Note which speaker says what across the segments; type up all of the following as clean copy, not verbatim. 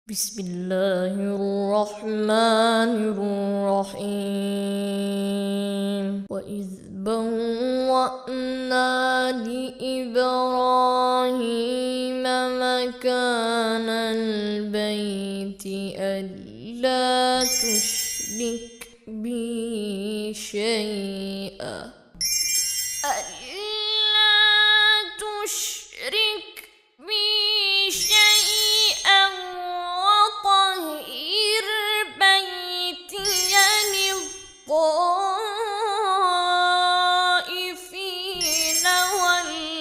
Speaker 1: بسم الله الرحمن الرحيم وإذ بوأنا لإبراهيم مكان البيت ألا تشرك بي شيئا ألا تشرك بي شيئا وطهر بيتي للطائفين والقائمين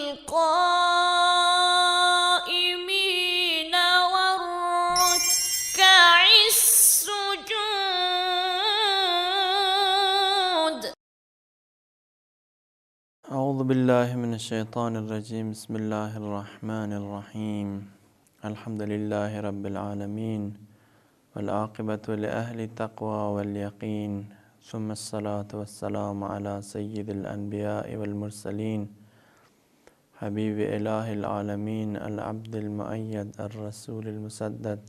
Speaker 1: والركع السجود.
Speaker 2: أعوذ بالله من الشيطان الرجيم. بسم الله الرحمن الرحيم. الحمد لله رب العالمين والعاقبة لأهل التقوى واليقين ثم الصلاة والسلام على سيد الأنبياء والمرسلين حبيب إله العالمين العبد المؤيد الرسول المسدد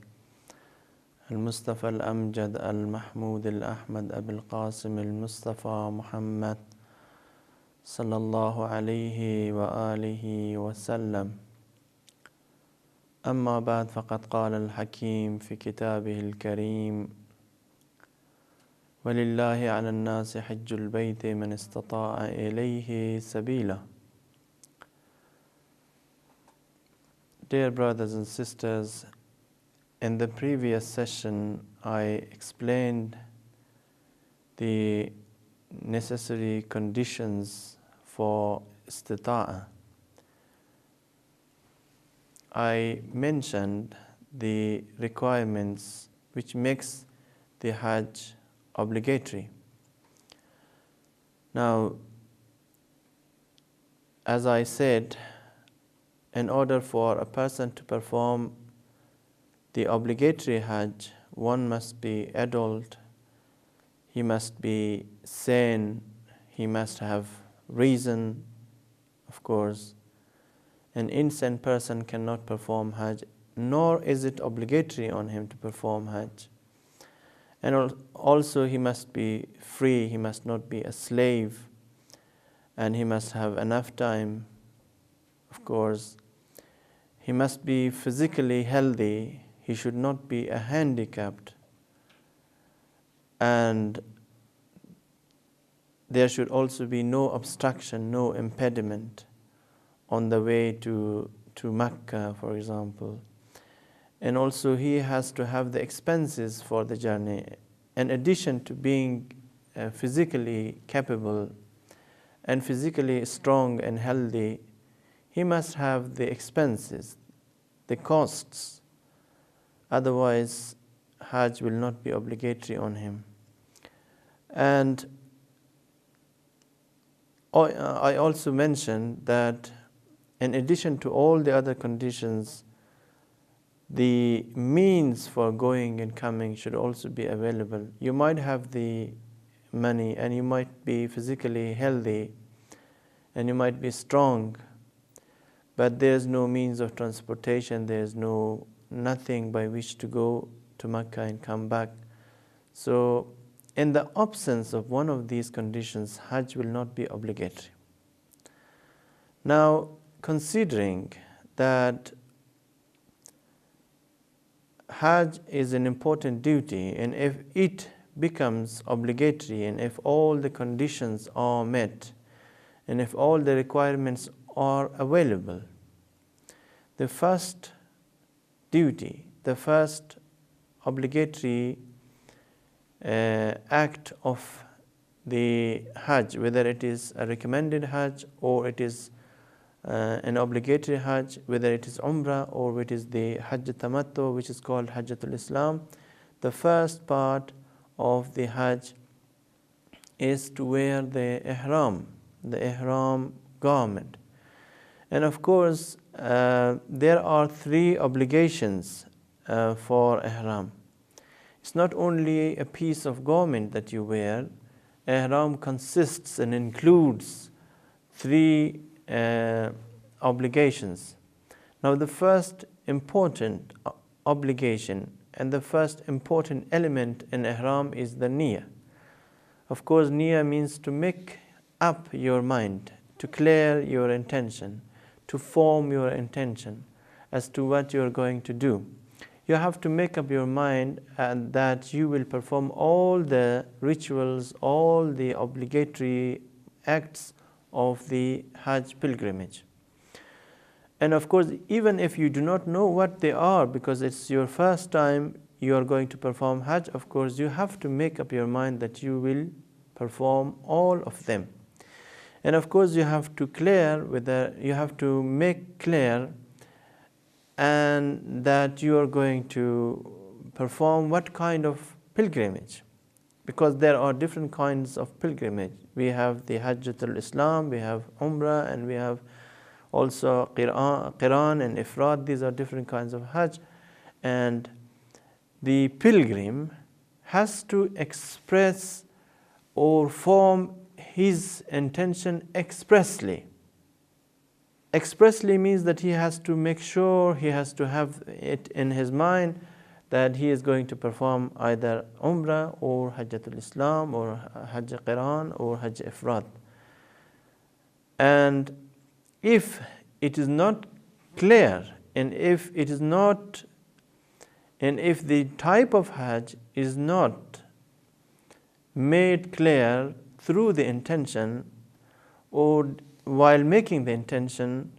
Speaker 2: المصطفى الأمجد المحمود الأحمد أبي القاسم المصطفى محمد صلى الله عليه وآله وسلم. أما بعد، فقد قال الحكيم في كتابه الكريم: ولله على الناس حج البيت من استطاع إليه سبيلا. Dear brothers and sisters, in the previous session I explained the necessary conditions for istita'a. I mentioned the requirements which makes the Hajj obligatory. Now, as I said, in order for a person to perform the obligatory Hajj, one must be adult, he must be sane, he must have reason, of course. An insane person cannot perform Hajj, nor is it obligatory on him to perform Hajj. And also he must be free, he must not be a slave, and he must have enough time, of course. He must be physically healthy, he should not be a handicapped, and there should also be no obstruction, no impediment on the way to Mecca, for example. And also he has to have the expenses for the journey. In addition to being physically capable and physically strong and healthy, he must have the expenses, the costs. Otherwise, Hajj will not be obligatory on him. And I also mentioned that in addition to all the other conditions, the means for going and coming should also be available. You might have the money and you might be physically healthy and you might be strong, but there's no means of transportation, there's nothing by which to go to Mecca and come back. So in the absence of one of these conditions, Hajj will not be obligatory. Now, considering that Hajj is an important duty, and if it becomes obligatory, and if all the conditions are met, and if all the requirements are available, the first duty, the first obligatory act of the Hajj, whether it is a recommended Hajj or it is an obligatory Hajj, whether it is Umrah or it is the Hajj Tamattu, which is called Hajjatul Islam, the first part of the Hajj is to wear the Ihram garment. And of course, there are three obligations for Ihram. It's not only a piece of garment that you wear. Ihram consists and includes three obligations. Now, the first important obligation and the first important element in ihram is the niyyah. Of course, niyyah means to make up your mind, to clear your intention, to form your intention as to what you are going to do. You have to make up your mind and that you will perform all the rituals, all the obligatory acts of the Hajj pilgrimage. And of course, even if you do not know what they are, because it's your first time you are going to perform Hajj, of course, you have to make up your mind that you will perform all of them. And of course, you have to make clear and that you are going to perform what kind of pilgrimage, because there are different kinds of pilgrimage. We have the Hajjatul Islam, we have Umrah, and we have also Qiran and Ifrad. These are different kinds of Hajj, and the pilgrim has to express or form his intention expressly. Expressly means that he has to make sure, he has to have it in his mind that he is going to perform either Umrah or Hajjatul Islam or Hajj Qiran or Hajj Ifrad. And if it is not clear, and if the type of Hajj is not made clear through the intention or while making the intention,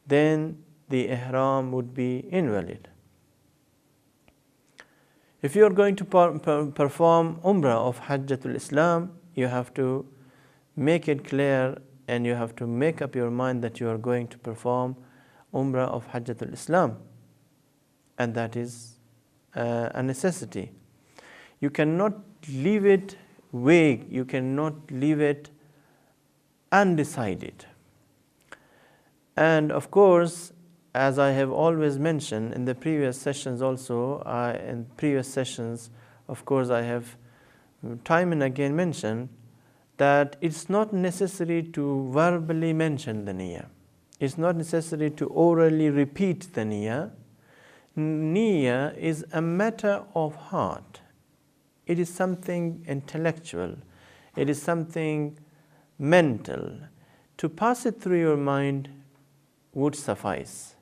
Speaker 2: then the ihram would be invalid. If you are going to perform Umrah of Hajjatul Islam, you have to make it clear and you have to make up your mind that you are going to perform Umrah of Hajjatul Islam, and that is a necessity. You cannot leave it vague, you cannot leave it undecided. And of course, as I have always mentioned in the previous sessions also, of course, I have time and again mentioned that it's not necessary to verbally mention the niyyah. It's not necessary to orally repeat the niyyah. Niyyah is a matter of heart. It is something intellectual. It is something mental. To pass it through your mind would suffice.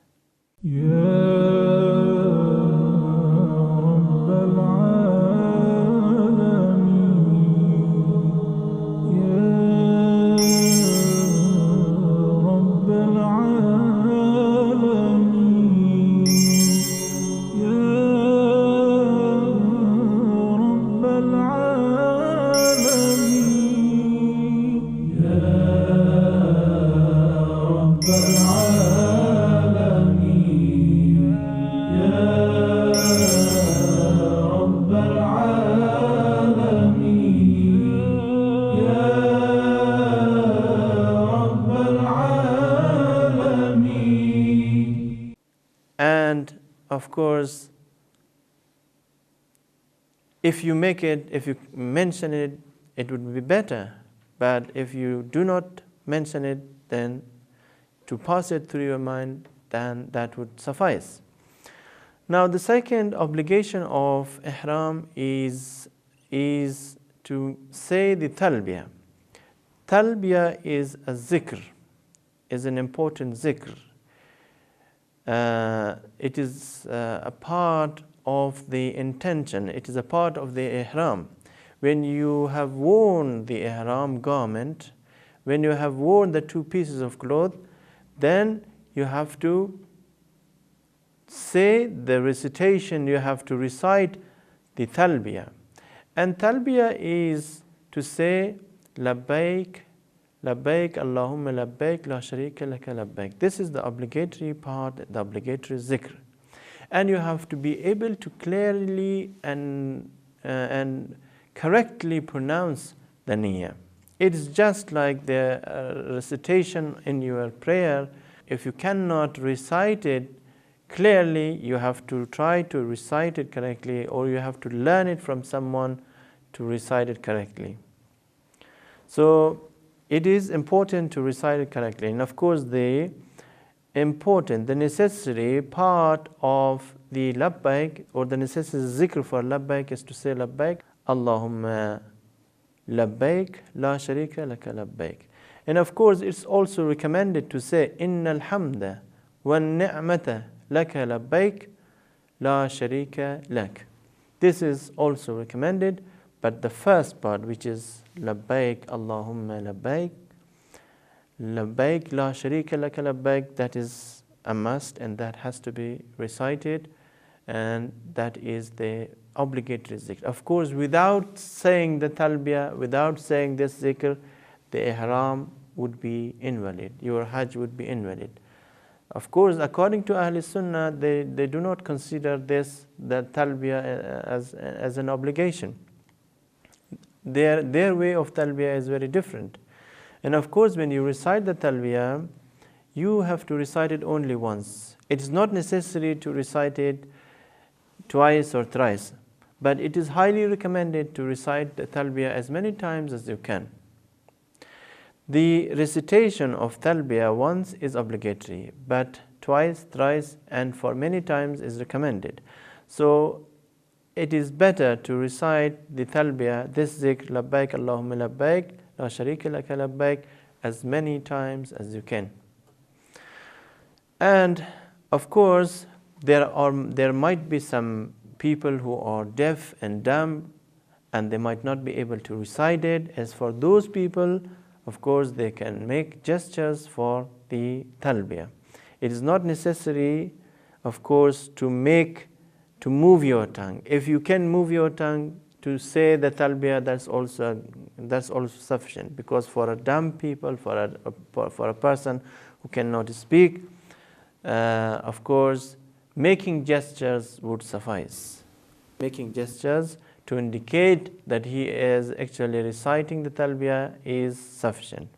Speaker 2: And of course, if you mention it, it would be better. But if you do not mention it, then to pass it through your mind, then that would suffice. Now, the second obligation of ihram is to say the talbiyah. Talbiyah is a zikr, is an important zikr. It is a part of the intention. It is a part of the ihram. When you have worn the ihram garment, when you have worn the two pieces of cloth, then you have to say the recitation, you have to recite the talbiyah. And talbiyah is to say labbaik, labbaik, Allahumma labbaik, la sharika laka labbaik. This is the obligatory part, the obligatory zikr. And you have to be able to clearly and correctly pronounce the niyyah. It is just like the recitation in your prayer. If you cannot recite it clearly, you have to try to recite it correctly, or you have to learn it from someone to recite it correctly. So it is important to recite it correctly. And of course, the important, the necessary part of the labbaik, or the necessary zikr for labbaik, is to say labbaik Allahumma labbaik la sharika laka labbaik. And of course it's also recommended to say innal hamda wan ni'mata laka labbaik la sharika lak. This is also recommended, but the first part, which is labbaik Allahumma labbaik labbaik la sharika laka labbaik, that is a must, and that has to be recited, and that is the obligatory zikr. Of course, without saying the talbiyah, without saying this zikr, the ihram would be invalid. Your hajj would be invalid. Of course, according to Ahl Sunnah, they do not consider this, the talbiyah, as an obligation. Their way of talbiyah is very different. And of course, when you recite the talbiyah, you have to recite it only once. It is not necessary to recite it twice or thrice, but it is highly recommended to recite the talbiyah as many times as you can. The recitation of talbiyah once is obligatory, but twice, thrice, and for many times is recommended. So it is better to recite the talbiyah, this zikr, labbaik Allahumma labbaik la sharika laka labbaik, as many times as you can. And of course, there might be some people who are deaf and dumb, and they might not be able to recite it. As for those people, of course, they can make gestures for the talbiyah. It is not necessary, of course, to move your tongue. If you can move your tongue to say the talbiyah, that's also sufficient, because for a dumb people, for a person who cannot speak, of course, making gestures would suffice. Making gestures to indicate that he is actually reciting the talbiyah is sufficient.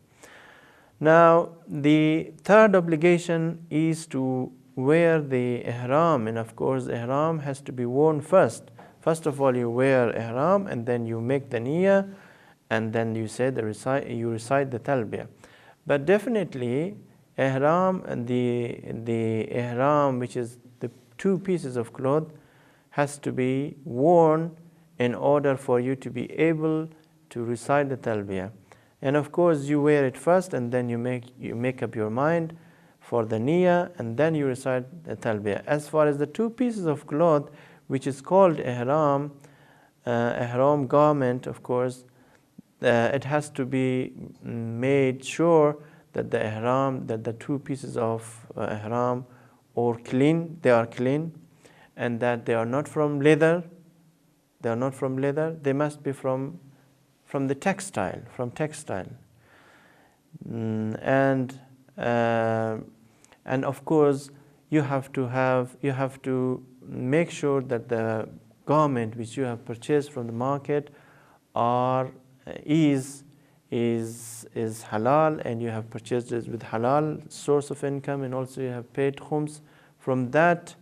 Speaker 2: Now, the third obligation is to wear the ihram, and of course, ihram has to be worn first. First of all, you wear ihram, and then you make the niyyah, and then you say you recite the talbiyah. But definitely, ihram and the ihram, which is the two pieces of cloth, has to be worn in order for you to be able to recite the talbiyah. And of course, you wear it first, and then you make up your mind for the niyyah, and then you recite the talbiyah. As far as the two pieces of cloth, which is called ihram, ihram garment, of course, it has to be made sure that the two pieces of ihram are clean, and that they are not from leather. They are not from leather. They must be from the textile, and of course, you have to make sure that the garment which you have purchased from the market is halal, and you have purchased it with halal source of income, and also you have paid khums from that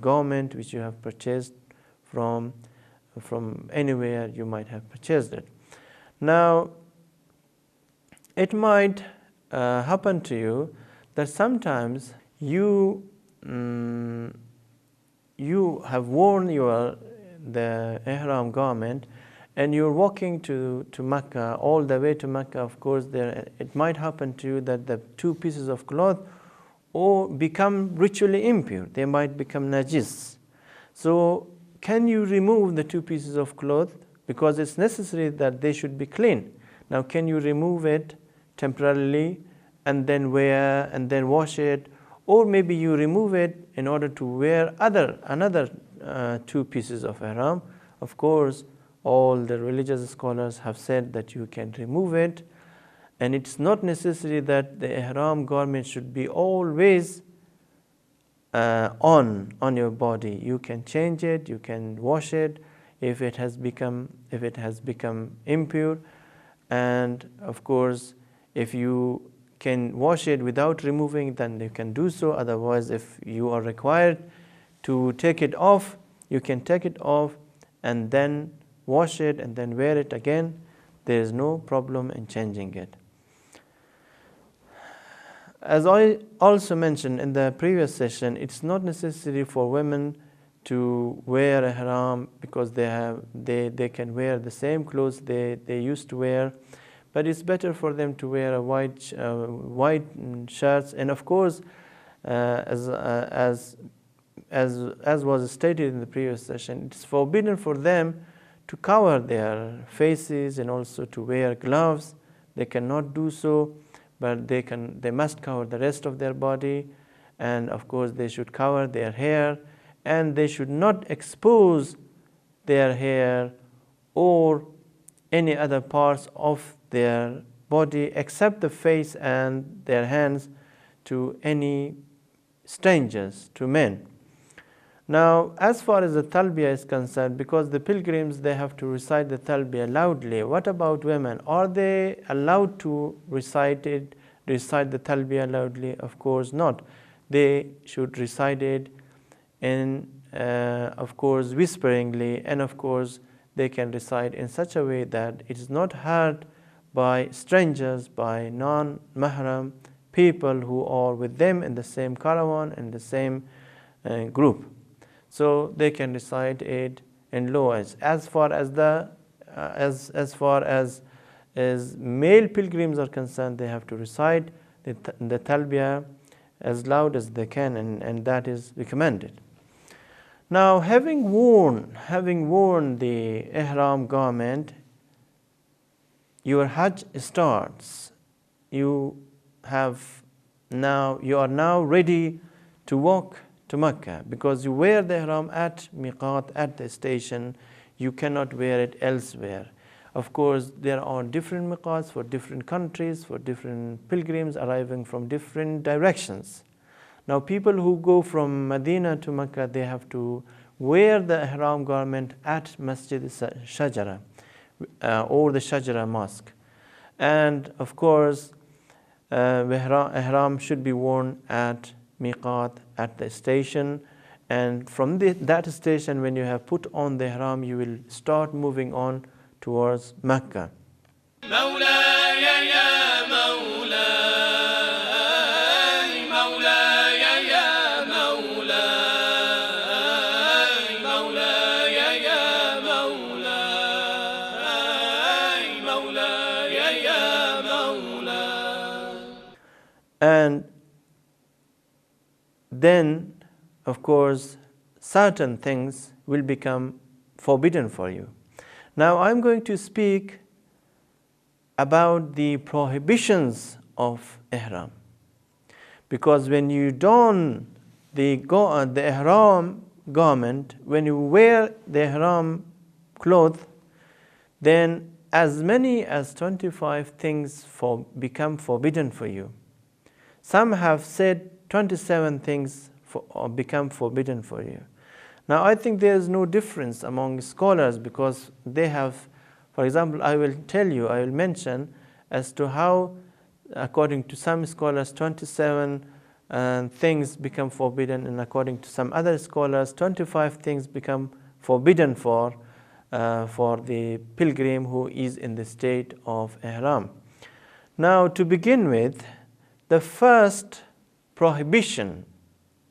Speaker 2: garment which you have purchased from anywhere you might have purchased it. Now, it might happen to you that sometimes you have worn the ihram garment, and you're walking to Mecca, all the way to Mecca. Of course, it might happen to you that the two pieces of cloth become ritually impure. They might become najis. So, can you remove the two pieces of cloth? Because it's necessary that they should be clean. Now, can you remove it temporarily and then wear and then wash it? Or maybe you remove it in order to wear another two pieces of ihram. Of course, all the religious scholars have said that you can remove it, and it's not necessary that the ihram garment should be always on your body. You can change it, you can wash it if it has become impure, and of course, if you can wash it without removing, then you can do so. Otherwise, if you are required to take it off, you can take it off and then wash it and then wear it again. There is no problem in changing it. As I also mentioned in the previous session, it's not necessary for women to wear ihram because they can wear the same clothes they used to wear, but it's better for them to wear a white shirts. And of course, as was stated in the previous session, it's forbidden for them to cover their faces and also to wear gloves. They cannot do so, but they must cover the rest of their body, and of course they should cover their hair, and they should not expose their hair or any other parts of their body except the face and their hands to any strangers, to men. Now, as far as the talbiyah is concerned, because the pilgrims, they have to recite the talbiyah loudly. What about women? Are they allowed to recite the talbiyah loudly? Of course not. They should recite it in, of course, whisperingly, and of course they can recite in such a way that it is not heard by strangers, by non-mahram people who are with them in the same caravan, in the same group. So they can recite it in low edge. As far as male pilgrims are concerned, they have to recite the talbiyah as loud as they can, and that is recommended. Now, having worn the ihram garment, your hajj starts. You are now ready to walk to Mecca, because you wear the ihram at miqat, at the station. You cannot wear it elsewhere. Of course, there are different miqats for different countries, for different pilgrims arriving from different directions. Now, people who go from Medina to Mecca, they have to wear the ihram garment at Masjid Shajara or the Shajara Mosque. And of course, ihram should be worn at miqat, at the station, and from that station, when you have put on the ihram, you will start moving on towards Mecca. And then, of course, certain things will become forbidden for you. Now, I'm going to speak about the prohibitions of ihram, because when you don the ihram garment, when you wear the ihram cloth, then as many as 25 things become forbidden for you. Some have said 27 things become forbidden for you. Now, I think there is no difference among scholars, because they have, for example, I will mention as to how, according to some scholars, 27 things become forbidden, and according to some other scholars, 25 things become forbidden for the pilgrim who is in the state of ihram. Now, to begin with, the first prohibition,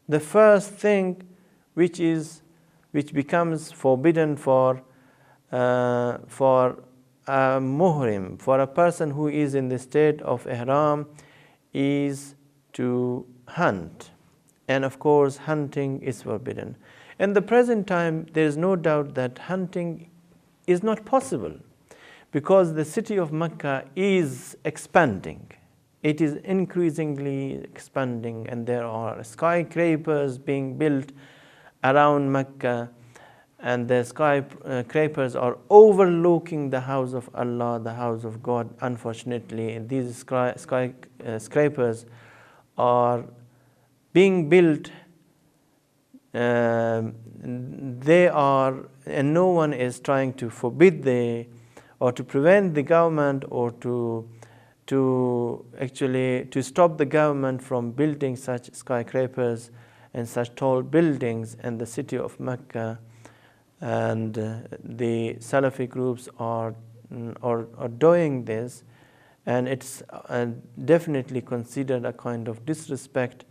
Speaker 2: the first thing which becomes forbidden for a muhrim, for a person who is in the state of ihram, is to hunt. And of course, hunting is forbidden. In the present time, there is no doubt that hunting is not possible, because the city of Mecca is expanding. It is increasingly expanding, and there are skyscrapers being built around Mecca, and the skyscrapers are overlooking the house of Allah, the house of God. Unfortunately, and these skyscrapers are being built. They are, and no one is trying to forbid or to prevent the government, or to stop the government from building such skyscrapers and such tall buildings in the city of Mecca. And the Salafi groups are doing this, and it's definitely considered a kind of disrespect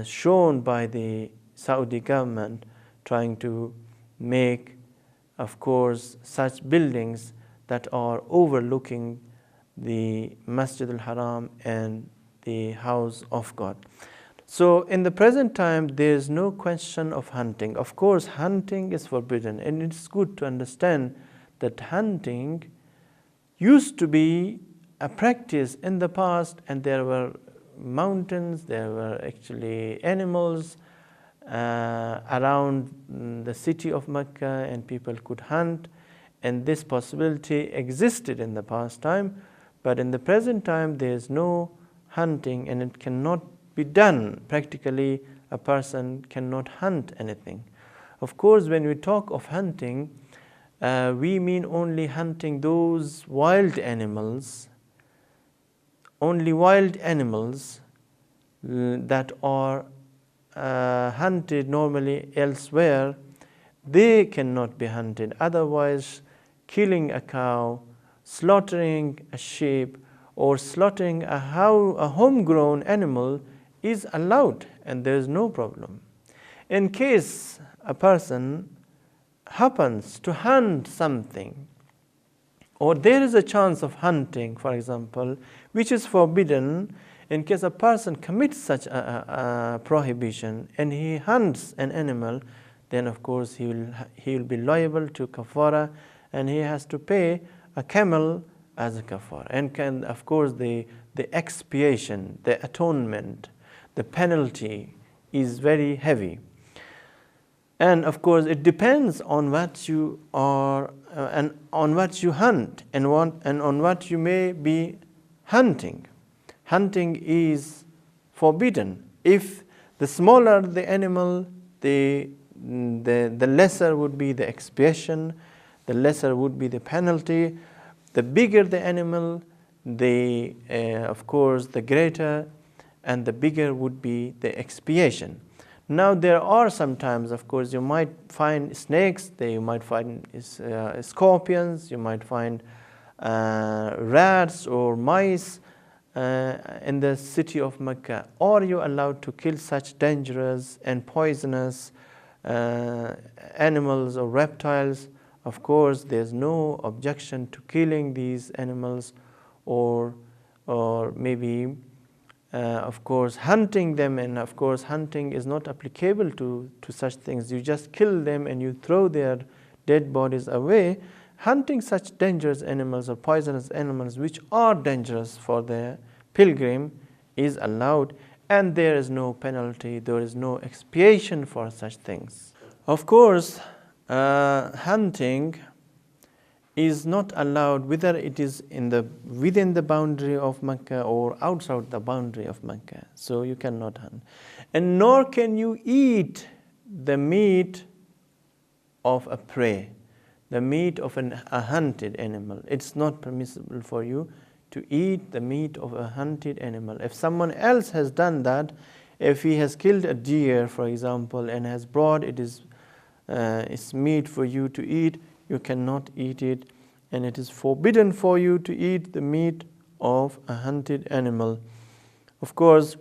Speaker 2: shown by the Saudi government, trying to make, of course, such buildings that are overlooking the Masjid al-Haram and the house of God. So in the present time, there is no question of hunting. Of course, hunting is forbidden, and it's good to understand that hunting used to be a practice in the past, and there were mountains, there were actually animals around the city of Mecca, and people could hunt, and this possibility existed in the past time. But in the present time, there is no hunting, and it cannot be done. Practically, a person cannot hunt anything. Of course, when we talk of hunting, we mean only hunting those wild animals, only wild animals that are hunted normally elsewhere. They cannot be hunted. Otherwise, killing a cow, slaughtering a sheep, or slaughtering a homegrown animal is allowed, and there is no problem. In case a person happens to hunt something, or there is a chance of hunting, for example, which is forbidden, in case a person commits such a prohibition and he hunts an animal, then of course he will be liable to kafara, and he has to pay a camel as a kafara. And can, of course, the expiation, the atonement, the penalty is very heavy. And of course, it depends on what you are and on what you hunt, and on what you may be hunting. Hunting is forbidden. If the smaller the animal, the lesser would be the expiation, the lesser would be the penalty. The bigger the animal, of course, the greater and the bigger would be the expiation. Now, there are sometimes, of course, you might find snakes, you might find scorpions, you might find rats or mice in the city of Mecca. Are you allowed to kill such dangerous and poisonous animals or reptiles? Of course, there's no objection to killing these animals, or maybe of course hunting them. And of course, hunting is not applicable to such things. You just kill them and you throw their dead bodies away. Hunting such dangerous animals or poisonous animals which are dangerous for the pilgrim is allowed, and there is no penalty, there is no expiation for such things. Of course, hunting is not allowed whether it is within the boundary of Mecca or outside the boundary of Mecca. So you cannot hunt, and nor can you eat the meat of a prey, the meat of a hunted animal. It's not permissible for you to eat the meat of a hunted animal. If someone else has done that, if he has killed a deer, for example, and has brought its meat for you to eat, you cannot eat it, and it is forbidden for you to eat the meat of a hunted animal. Of course,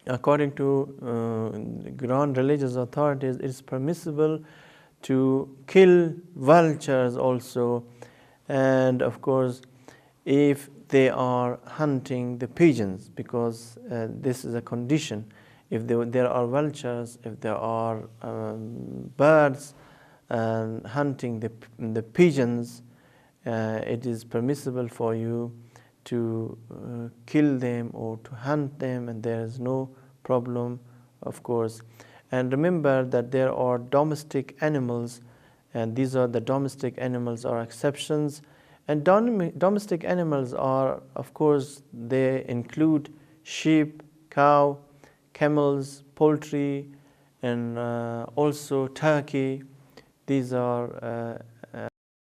Speaker 2: according to grand religious authorities, it is permissible to kill vultures also, and of course, if they are hunting the pigeons, because this is a condition. If there are vultures, if there are birds hunting the pigeons, it is permissible for you to kill them or to hunt them, and there is no problem, of course. And remember that there are domestic animals, and these are the domestic animals are exceptions. And domestic animals are, of course, they include sheep, cow, camels, poultry, and also turkey. These are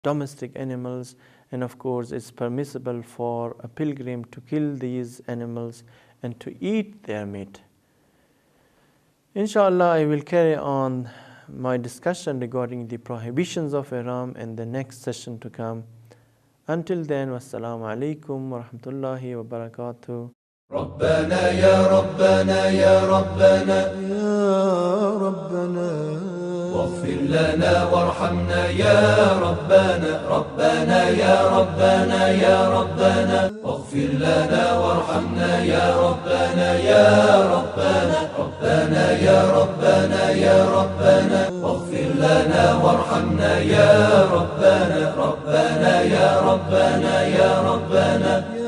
Speaker 2: domestic animals, and of course it's permissible for a pilgrim to kill these animals and to eat their meat. Inshallah, I will carry on my discussion regarding the prohibitions of Ihram in the next session to come. Until then, wassalamu alaikum wa rahmatullahi wa barakatuh.
Speaker 3: ربنا يا ربنا يا ربنا يا ربنا واغفر لنا وارحمنا يا ربنا ربنا يا ربنا يا ربنا واغفر لنا وارحمنا يا ربنا يا ربنا ربنا يا ربنا يا ربنا واغفر لنا وارحمنا يا ربنا ربنا يا ربنا يا ربنا